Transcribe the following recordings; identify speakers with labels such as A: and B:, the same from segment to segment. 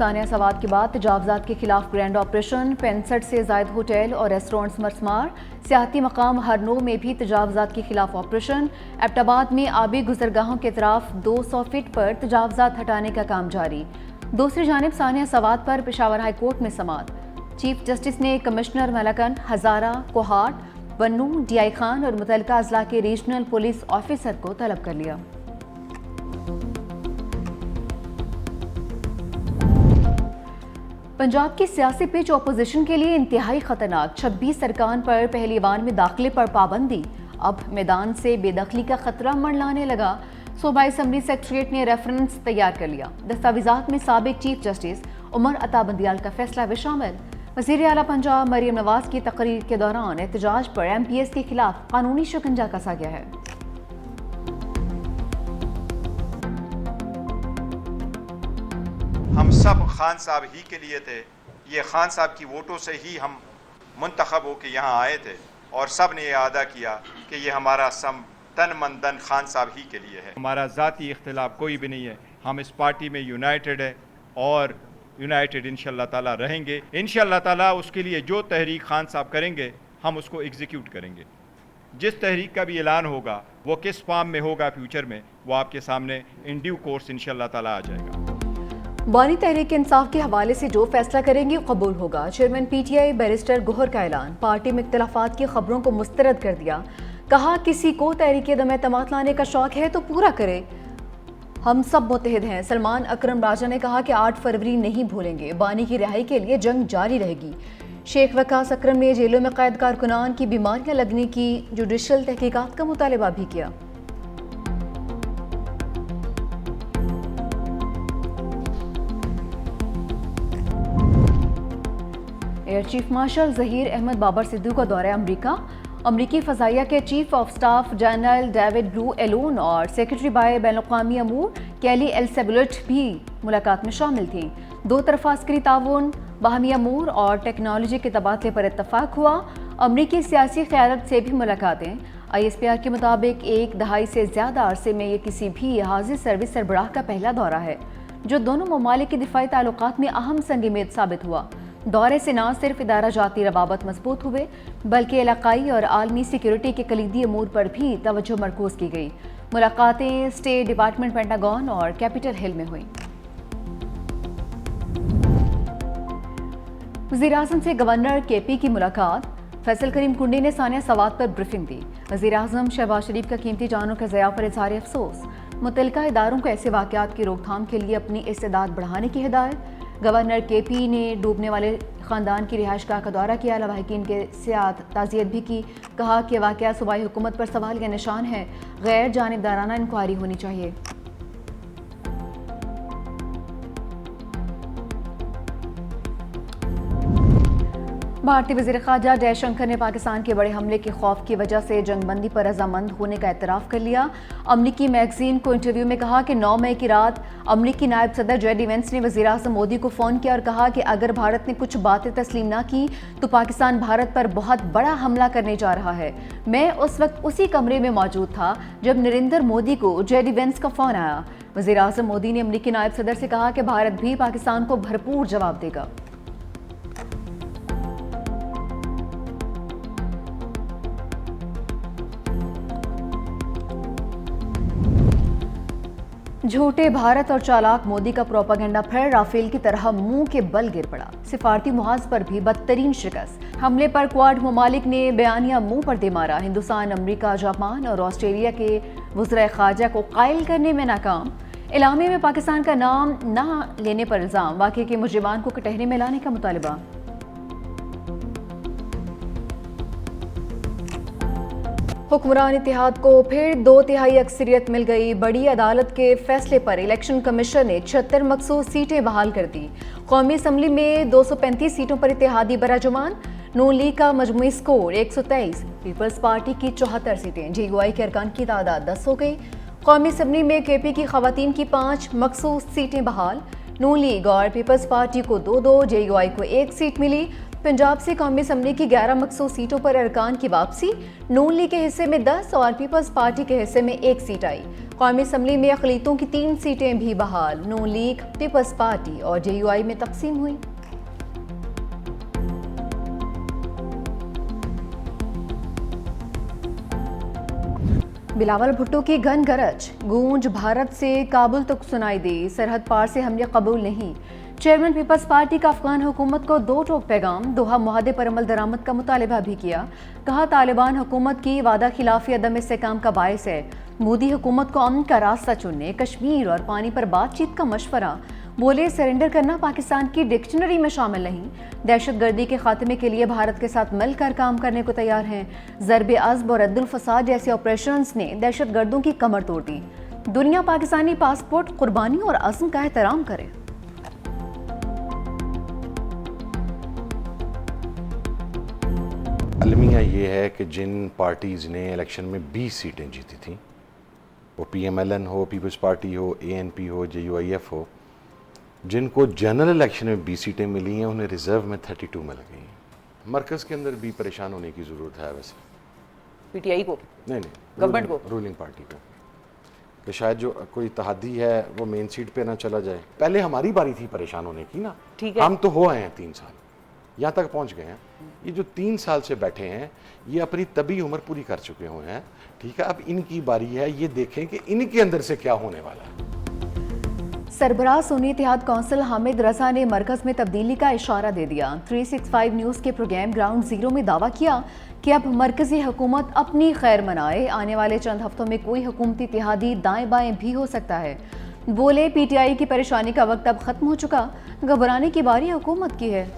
A: ثانیہ سوات کے بعد تجاوزات کے خلاف گرینڈ آپریشن، 65 سے زائد ہوٹل اور ریسٹورنٹس مسمار، سیاحتی مقام ہرنو میں بھی تجاوزات کے خلاف آپریشن، ایبٹ آباد میں آبی گزرگاہوں کے اطراف 200 فٹ پر تجاوزات ہٹانے کا کام جاری۔ دوسری جانب ثانیہ سوات پر پشاور ہائی کورٹ میں سماعت، چیف جسٹس نے کمشنر ملکن، ہزارہ، کوہاٹ، ونو، ڈی آئی خان اور متعلقہ اضلاع کے ریجنل پولیس آفیسر کو طلب کر لیا۔ پنجاب کی سیاسی پچ اپوزیشن کے لیے انتہائی خطرناک، 26 ارکان پر پہلی وان میں داخلے پر پابندی، اب میدان سے بے دخلی کا خطرہ منڈلانے لگا۔ صوبائی اسمبلی سیکریٹریٹ نے ریفرنس تیار کر لیا، دستاویزات میں سابق چیف جسٹس عمر عطا بندیال کا فیصلہ بھی شامل۔ وزیر اعلیٰ پنجاب مریم نواز کی تقریر کے دوران احتجاج پر ایم پی ایس کے خلاف قانونی شکنجہ کسا گیا ہے۔
B: ہم سب خان صاحب ہی کے لیے تھے، یہ خان صاحب کی ووٹوں سے ہی ہم منتخب ہو کے یہاں آئے تھے، اور سب نے یہ ادا کیا کہ یہ ہمارا سم تن من دن خان صاحب ہی کے لیے ہے۔ ہمارا ذاتی اختلاف کوئی بھی نہیں ہے، ہم اس پارٹی میں یونائٹڈ ہے اور یونائٹڈ انشاءاللہ تعالیٰ رہیں گے۔ انشاءاللہ تعالیٰ اس کے لیے جو تحریک خان صاحب کریں گے ہم اس کو ایگزیکیوٹ کریں گے۔ جس تحریک کا بھی اعلان ہوگا وہ کس فارم میں ہوگا فیوچر میں، وہ آپ کے سامنے ان ڈیو کورس انشاءاللہ تعالیٰ آ جائے گا۔
A: بانی تحریک انصاف کے حوالے سے جو فیصلہ کریں گے قبول ہوگا، chairman P T I barrister Gohar کا اعلان۔ پارٹی میں اختلافات کی خبروں کو مسترد کر دیا، کہا کسی کو تحریک دم اعتماد لانے کا شوق ہے تو پورا کرے، ہم سب متحد ہیں۔ سلمان اکرم راجہ نے کہا کہ 8 فروری نہیں بھولیں گے، بانی کی رہائی کے لیے جنگ جاری رہے گی۔ شیخ وقاص اکرم نے جیلوں میں قید کارکنان کی بیماریاں لگنے کی جوڈیشل تحقیقات کا مطالبہ بھی کیا۔ Air chief marshal Zaheer Ahmed Babar Sidhu کا دورہ امریکہ، امریکی فضائیہ کے chief of staff general David بلو ایلون اور سیکرٹری بائے بین الاقوامی امور کیلی ایلسبلٹ بھی ملاقات میں شامل تھیں۔ دو طرفہ عسکری تعاون، باہمی امور اور ٹیکنالوجی کے تبادلے پر اتفاق ہوا۔ امریکی سیاسی قیادت سے بھی ملاقاتیں، آئی ایس پی آر کے مطابق 1 دہائی سے زیادہ عرصے میں یہ کسی بھی حاضر سروس سربراہ کا پہلا دورہ ہے، جو دونوں ممالک کے دفاعی تعلقات میں اہم سنگ میل ثابت ہوا۔ دورے سے نہ صرف ادارہ جاتی روابط مضبوط ہوئے بلکہ علاقائی اور عالمی سیکیورٹی کے کلیدی امور پر بھی توجہ مرکوز کی گئی۔ ملاقاتیں اسٹیٹ ڈپارٹمنٹ، پینٹاگون اور کیپٹل ہل میں ہوئیں۔ وزیراعظم سے گورنر کے پی کی ملاقات، فیصل کریم کنڈی نے ثانیہ سوات پر بریفنگ دی۔ وزیراعظم شہباز شریف کا قیمتی جانوں کے ضیاع پر اظہار افسوس، متعلقہ اداروں کو ایسے واقعات کی روک تھام کے لیے اپنی استعداد بڑھانے کی ہدایت۔ گورنر کے پی نے ڈوبنے والے خاندان کی رہائش گاہ کا دورہ کیا، لواحقین کے ساتھ تعزیت بھی کی، کہا کہ واقعہ صوبائی حکومت پر سوال یا نشان ہے، غیر جانبدارانہ انکوائری ہونی چاہیے۔ بھارتی وزیر خارجہ جے شنکر نے پاکستان کے بڑے حملے کے خوف کی وجہ سے جنگ بندی پر رضامند ہونے کا اعتراف کر لیا۔ امریکی میگزین کو انٹرویو میں کہا کہ 9 مئی کی رات امریکی نائب صدر جے ڈی وینس نے وزیر اعظم مودی کو فون کیا اور کہا کہ اگر بھارت نے کچھ باتیں تسلیم نہ کی تو پاکستان بھارت پر بہت بڑا حملہ کرنے جا رہا ہے۔ میں اس وقت اسی کمرے میں موجود تھا جب نریندر مودی کو جے ڈی وینس کا فون آیا۔ وزیر اعظم مودی نے امریکی نائب صدر سے کہا کہ بھارت بھی پاکستان کو بھرپور جواب دے گا۔ جھوٹے بھارت اور چالاک مودی کا پروپیگنڈا پھر رافیل کی طرح منہ کے بل گر پڑا، سفارتی محاذ پر بھی بدترین شکست۔ حملے پر کواد ممالک نے بیانیہ منہ پر دے مارا، ہندوستان، امریکہ، جاپان اور آسٹریلیا کے وزرائے خارجہ کو قائل کرنے میں ناکام۔ اعلامیہ میں پاکستان کا نام نہ لینے پر الزام، واقعے کے مجرمان کو کٹہرے میں لانے کا مطالبہ۔ حکمران اتحاد کو پھر 2/3 اکثریت مل گئی، بڑی عدالت کے فیصلے پر الیکشن کمیشن نے 76 مخصوص سیٹیں بحال کر دی۔ قومی اسمبلی میں 235 سیٹوں پر اتحادی براجمان، نون لیگ کا مجموعی سکور 123، پیپلز پارٹی کی 74 سیٹیں، جے یو آئی کے ارکان کی تعداد 10 ہو گئی۔ قومی اسمبلی میں کے پی کی خواتین کی 5 مخصوص سیٹیں بحال، نون لیگ اور پیپلز پارٹی کو 2-2، جے یو آئی کو 1 سیٹ ملی۔ پنجاب سے قومی اسمبلی کی 11 مخصوص سیٹوں پر ارکان کی واپسی، نون لیگ کے حصے میں 10 اور پیپلز پارٹی کے حصے میں 1 سیٹ آئی۔ قومی اسمبلی میں اقلیتوں کی 3 سیٹیں بھی بحال، نون لیگ، پیپلز پارٹی اور JUI میں تقسیم ہوئی۔ بلاول بھٹو کی گن گرج، گونج بھارت سے کابل تک سنائی دی، سرحد پار سے حملے قبول نہیں۔ چیئرمین پیپلز پارٹی کا افغان حکومت کو 2 ٹوک پیغام، دوحہ معاہدے پر عمل درآمد کا مطالبہ بھی کیا۔ کہا طالبان حکومت کی وعدہ خلافی عدم استحکام کا باعث ہے۔ مودی حکومت کو امن کا راستہ چننے، کشمیر اور پانی پر بات چیت کا مشورہ۔ بولے سرنڈر کرنا پاکستان کی ڈکشنری میں شامل نہیں۔ دہشت گردی کے خاتمے کے لیے بھارت کے ساتھ مل کر کام کرنے کو تیار ہیں۔ ضرب عضب اور رد الفساد جیسے آپریشنز نے دہشت گردوں کی کمر توڑ دی۔ دنیا پاکستانی پاسپورٹ، قربانی اور عزم کا احترام کرے۔
C: المیہ یہ ہے کہ جن پارٹیز نے الیکشن میں 20 سیٹیں جیتی تھیں، وہ PMLN ہو، پیپلز پارٹی ہو، ANP ہو، JUIF ہو، جن کو جنرل الیکشن میں 20 سیٹیں ملی ہیں انہیں ریزرو میں 32 مل گئی ہیں۔ مرکز کے اندر بھی پریشان ہونے کی ضرورت ہے ویسے،
D: PTI کو
C: نہیں
D: گورنمنٹ کو،
C: رولنگ پارٹی کو، کہ شاید جو کوئی اتحادی ہے وہ مین سیٹ پہ نہ چلا جائے۔ پہلے ہماری باری تھی پریشان ہونے کی نا،
D: ٹھیک ہے،
C: ہم تو ہو آئے ہیں 3 سال، یہاں تک پہنچ گئے ہیں۔ یہ جو 3 سال سے بیٹھے ہیں یہ اپنی طبی عمر پوری کر چکے ہوئے ہیں، ٹھیک ہے، اب ان کی باری ہے، یہ دیکھیں کہ ان کے اندر سے کیا ہونے والا ہے۔
A: سربراہ سنی اتحاد کونسل حامد رضا نے مرکز میں تبدیلی کا اشارہ دے دیا۔ 365 نیوز کے پروگرام گراؤنڈ زیرو میں دعویٰ کیا کہ اب مرکزی حکومت اپنی خیر منائے، آنے والے چند ہفتوں میں کوئی حکومتی اتحادی دائیں بائیں بھی ہو سکتا ہے۔ بولے PTI کی پریشانی کا وقت اب ختم ہو چکا، گھبرانے کی باری حکومت کی ہے۔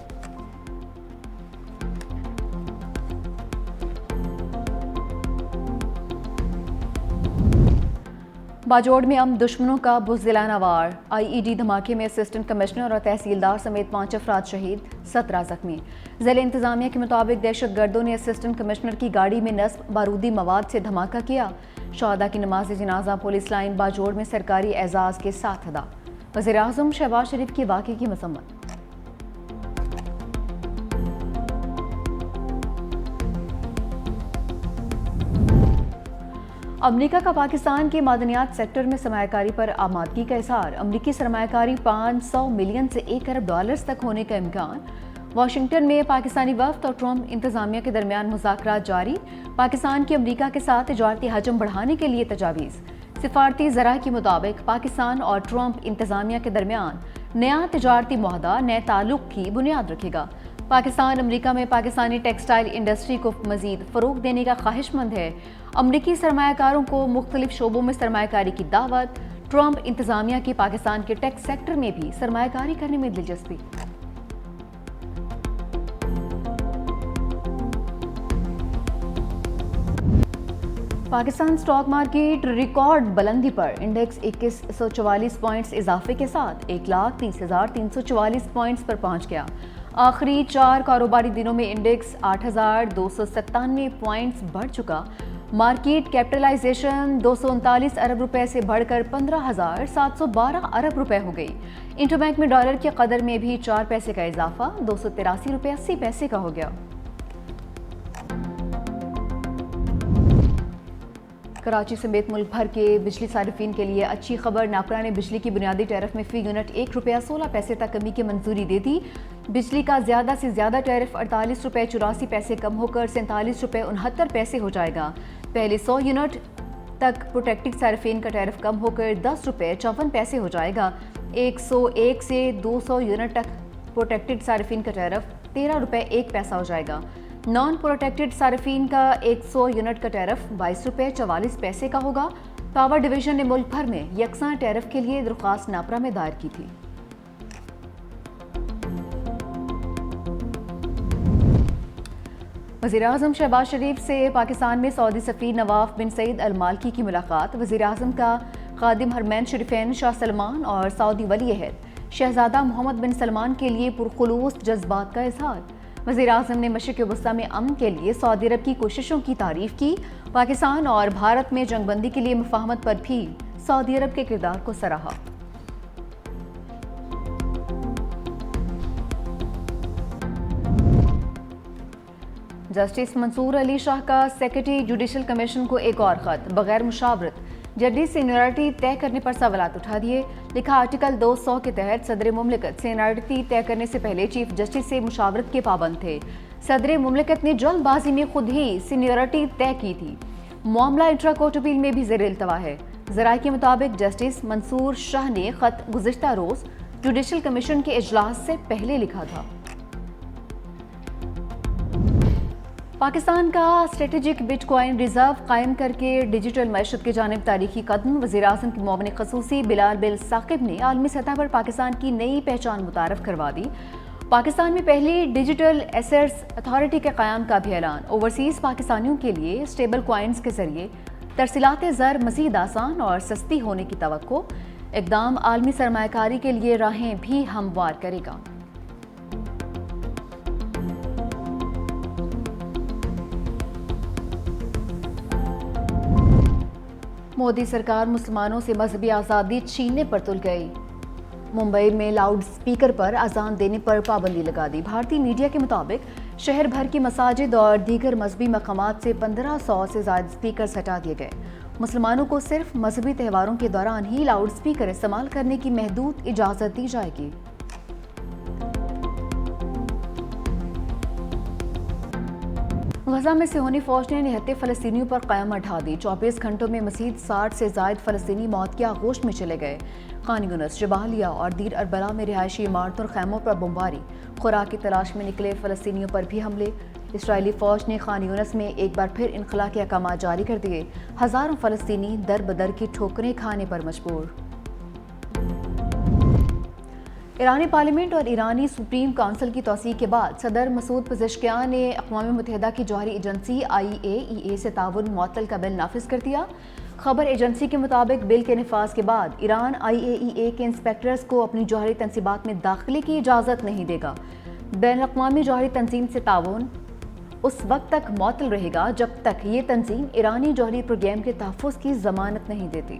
A: باجوڑ میں دشمنوں کا بزدلانہ وار، IED دھماکے میں اسسٹنٹ کمشنر اور تحصیلدار سمیت 5 افراد شہید، 17 زخمی۔ ضلع انتظامیہ کے مطابق دہشت گردوں نے اسسٹنٹ کمشنر کی گاڑی میں نصب بارودی مواد سے دھماکہ کیا۔ شہداء کی نماز جنازہ پولیس لائن باجوڑ میں سرکاری اعزاز کے ساتھ ادا۔ وزیر اعظم شہباز شریف کی واقعے کی مذمت۔ امریکہ کا پاکستان کے معدنیات سیکٹر میں سرمایہ کاری پر آمادگی کا اظہار، امریکی سرمایہ کاری 500 ملین سے 1 ارب ڈالرز تک ہونے کا امکان۔ واشنگٹن میں پاکستانی وفد اور ٹرمپ انتظامیہ کے درمیان مذاکرات جاری، پاکستان کی امریکہ کے ساتھ تجارتی حجم بڑھانے کے لیے تجاویز۔ سفارتی ذرائع کے مطابق پاکستان اور ٹرمپ انتظامیہ کے درمیان نیا تجارتی معاہدہ نئے تعلق کی بنیاد رکھے گا۔ پاکستان امریکہ میں پاکستانی ٹیکسٹائل انڈسٹری کو مزید فروغ دینے کا خواہش مند ہے۔ امریکی سرمایہ کاروں کو مختلف شعبوں میں سرمایہ کاری کی دعوت، ٹرمپ انتظامیہ کی پاکستان کے ٹیک سیکٹر میں بھی سرمایہ کاری کرنے میں دلچسپی۔ پاکستان سٹاک مارکیٹ ریکارڈ بلندی پر، انڈیکس 2144 پوائنٹس اضافے کے ساتھ 1,30,344 پوائنٹس پر پہنچ گیا۔ آخری 4 کاروباری دنوں میں انڈیکس 8,297 پوائنٹس بڑھ چکا۔ مارکیٹ کیپٹلائزیشن 239 ارب روپے سے بڑھ کر 15,712 ارب روپے ہو گئی۔ انٹر بینک میں ڈالر کی قدر میں بھی 4 پیسے کا اضافہ 283 روپے 80 پیسے کا ہو گیا۔ کراچی سمیت ملک بھر کے بجلی صارفین کے لیے اچھی خبر، ناپرا نے بجلی کی بنیادی ٹیرف میں فی یونٹ 1 روپیہ 16 پیسے تک کمی کی منظوری دے دی۔ بجلی کا زیادہ سے زیادہ ٹیرف 48 روپے 84 پیسے کم ہو کر 47 روپے 69 پیسے ہو جائے گا۔ پہلے 100 یونٹ تک پروٹیکٹڈ صارفین کا ٹیرف کم ہو کر 10 روپے 54 پیسے ہو جائے گا۔ 101 سے 200 یونٹ تک پروٹیکٹڈ صارفین کا ٹیرف 13 روپے 1 پیسہ ہو جائے گا۔ نان پروٹیکٹڈ صارفین کا 100 یونٹ کا ٹیرف 22 روپے 44 پیسے کا ہوگا۔ پاور ڈویژن نے ملک بھر میں یکساں ٹیرف کے لیے درخواست ناپرا میں دائر کی تھی۔ وزیر اعظم شہباز شریف سے پاکستان میں سعودی سفیر نواف بن سعید المالکی کی ملاقات، وزیر اعظم کا خادم حرمین شریفین شاہ سلمان اور سعودی ولی عہد شہزادہ محمد بن سلمان کے لیے پرخلوص جذبات کا اظہار۔ وزیر اعظم نے مشرق وسطیٰ میں امن کے لیے سعودی عرب کی کوششوں کی تعریف کی، پاکستان اور بھارت میں جنگ بندی کے لیے مفاہمت پر بھی سعودی عرب کے کردار کو سراہا۔ جسٹس منصور علی شاہ کا سیکرٹری جوڈیشل کمیشن کو ایک اور خط، بغیر مشاورت ججی سینیورٹی طے کرنے پر سوالات اٹھا دیے. لکھا آرٹیکل 200 کے تحت صدر مملکت سینیورٹی طے کرنے سے پہلے چیف جسٹس سے مشاورت کے پابند تھے. صدر مملکت نے جلد بازی میں خود ہی سینیورٹی طے کی تھی. معاملہ انٹرا کورٹ اپیل میں بھی زیر التوا ہے. ذرائع کے مطابق جسٹس منصور شاہ نے خط گزشتہ روز جوڈیشل کمیشن کے اجلاس سے پہلے لکھا تھا. پاکستان کا اسٹریٹجک بٹ کوائن ریزرو قائم کر کے ڈیجیٹل معیشت کی جانب تاریخی قدم. وزیر اعظم کے معاون خصوصی بلال بن ثاقب نے عالمی سطح پر پاکستان کی نئی پہچان متعارف کروا دی. پاکستان میں پہلی ڈیجیٹل ایسیٹس اتھارٹی کے قیام کا بھی اعلان. اوورسیز پاکستانیوں کے لیے اسٹیبل کوائنز کے ذریعے ترسیلات زر مزید آسان اور سستی ہونے کی توقع. اقدام عالمی سرمایہ کاری کے لیے راہیں بھی ہموار کرے گا. مودی سرکار مسلمانوں سے مذہبی آزادی چھیننے پر تل گئی. ممبئی میں لاؤڈ سپیکر پر اذان دینے پر پابندی لگا دی. بھارتی میڈیا کے مطابق شہر بھر کی مساجد اور دیگر مذہبی مقامات سے 1500 سے زائد سپیکرز ہٹا دیے گئے. مسلمانوں کو صرف مذہبی تہواروں کے دوران ہی لاؤڈ سپیکر استعمال کرنے کی محدود اجازت دی جائے گی. غزہ میں صہیونی فوج نے نہتے فلسطینیوں پر قیامت ڈھا دی. 24 گھنٹوں میں مزید 60 سے زائد فلسطینی موت کی آغوش میں چلے گئے. خان یونس، جبالیہ اور دیر اربلا میں رہائشی عمارتوں اور خیموں پر بمباری. خوراک کی تلاش میں نکلے فلسطینیوں پر بھی حملے. اسرائیلی فوج نے خان یونس میں ایک بار پھر انخلا کے احکامات جاری کر دیے. ہزاروں فلسطینی در بدر کی ٹھوکریں کھانے پر مجبور. ایرانی پارلیمنٹ اور ایرانی سپریم کونسل کی توثیق کے بعد صدر مسعود پزشکیان نے اقوام متحدہ کی جوہری ایجنسی IAEA سے تعاون معطل کا بل نافذ کر دیا. خبر ایجنسی کے مطابق بل کے نفاذ کے بعد ایران IAEA کے انسپیکٹرز کو اپنی جوہری تنصیبات میں داخلے کی اجازت نہیں دے گا. بین الاقوامی جوہری تنظیم سے تعاون اس وقت تک معطل رہے گا جب تک یہ تنظیم ایرانی جوہری پروگرام کے تحفظ کی ضمانت نہیں دیتی.